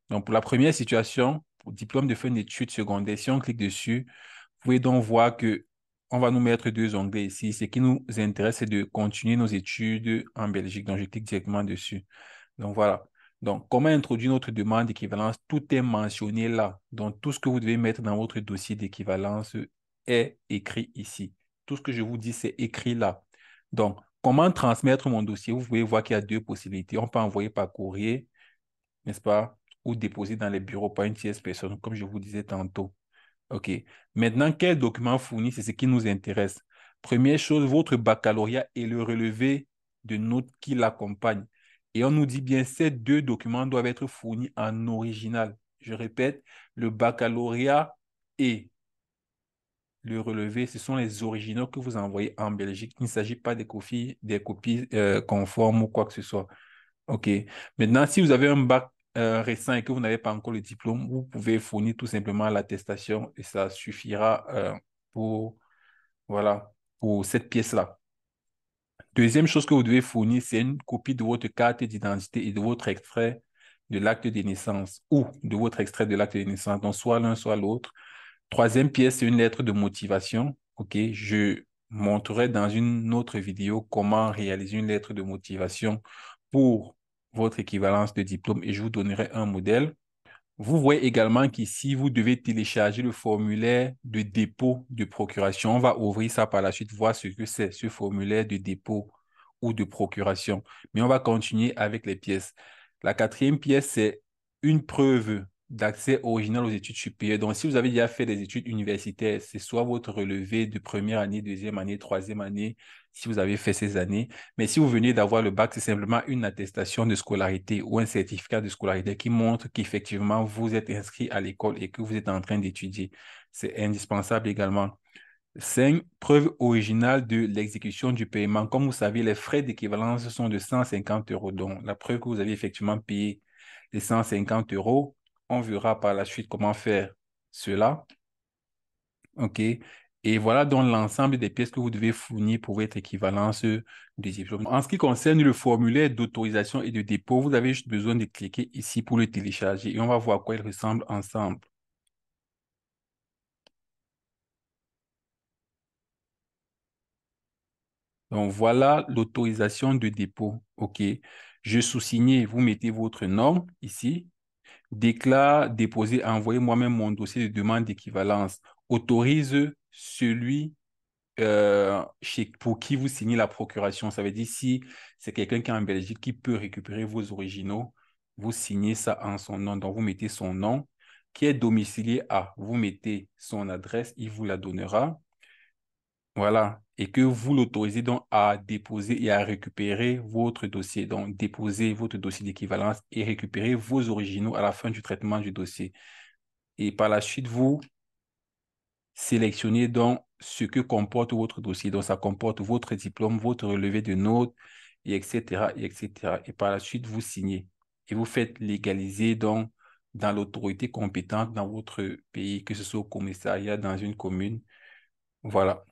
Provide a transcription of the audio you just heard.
Donc, pour la première situation, pour diplôme de fin d'études secondaires, si on clique dessus, vous pouvez donc voir que on va nous mettre deux onglets ici. Ce qui nous intéresse, c'est de continuer nos études en Belgique. Donc, je clique directement dessus. Donc, voilà. Donc, comment introduire notre demande d'équivalence? Tout est mentionné là. Donc, tout ce que vous devez mettre dans votre dossier d'équivalence est écrit ici. Tout ce que je vous dis, c'est écrit là. Donc, comment transmettre mon dossier? Vous pouvez voir qu'il y a deux possibilités. On peut envoyer par courrier, n'est-ce pas? Ou déposer dans les bureaux par une tierce personne, comme je vous disais tantôt. OK. Maintenant, quel document fournir? C'est ce qui nous intéresse. Première chose, votre baccalauréat et le relevé de notes qui l'accompagnent. Et on nous dit bien, ces deux documents doivent être fournis en original. Je répète, le baccalauréat et le relevé, ce sont les originaux que vous envoyez en Belgique. Il ne s'agit pas des copies conformes ou quoi que ce soit. OK. Maintenant, si vous avez un bac récent et que vous n'avez pas encore le diplôme, vous pouvez fournir tout simplement l'attestation et ça suffira pour, voilà, pour cette pièce-là. Deuxième chose que vous devez fournir, c'est une copie de votre carte d'identité et de votre extrait de l'acte de naissance ou de votre extrait de l'acte de naissance, donc soit l'un, soit l'autre. Troisième pièce, c'est une lettre de motivation. OK, je montrerai dans une autre vidéo comment réaliser une lettre de motivation pour votre équivalence de diplôme et je vous donnerai un modèle. Vous voyez également qu'ici, vous devez télécharger le formulaire de dépôt de procuration. On va ouvrir ça par la suite, voir ce que c'est, ce formulaire de dépôt ou de procuration. Mais on va continuer avec les pièces. La quatrième pièce, c'est une preuve d'accès original aux études supérieures. Donc, si vous avez déjà fait des études universitaires, c'est soit votre relevé de première année, deuxième année, troisième année, si vous avez fait ces années. Mais si vous venez d'avoir le bac, c'est simplement une attestation de scolarité ou un certificat de scolarité qui montre qu'effectivement, vous êtes inscrit à l'école et que vous êtes en train d'étudier. C'est indispensable également. 5, preuve originale de l'exécution du paiement. Comme vous savez, les frais d'équivalence sont de 150 euros. Donc, la preuve que vous avez effectivement payé les 150 euros, on verra par la suite comment faire cela. OK. Et voilà donc l'ensemble des pièces que vous devez fournir pour votre équivalence de diplôme. En ce qui concerne le formulaire d'autorisation et de dépôt, vous avez juste besoin de cliquer ici pour le télécharger et on va voir à quoi il ressemble ensemble. Donc voilà l'autorisation de dépôt. OK. Je sous-signe, vous mettez votre nom ici. Déclare, déposer, envoyer moi-même mon dossier de demande d'équivalence. Autorise celui pour qui vous signez la procuration. Ça veut dire si c'est quelqu'un qui est en Belgique qui peut récupérer vos originaux, vous signez ça en son nom. Donc, vous mettez son nom, qui est domicilié à, vous mettez son adresse, il vous la donnera. Voilà. Et que vous l'autorisez donc à déposer et à récupérer votre dossier. Donc, déposer votre dossier d'équivalence et récupérer vos originaux à la fin du traitement du dossier. Et par la suite, vous sélectionnez donc ce que comporte votre dossier. Donc, ça comporte votre diplôme, votre relevé de notes, et etc., et etc. Et par la suite, vous signez. Et vous faites légaliser donc dans l'autorité compétente dans votre pays, que ce soit au commissariat, dans une commune. Voilà.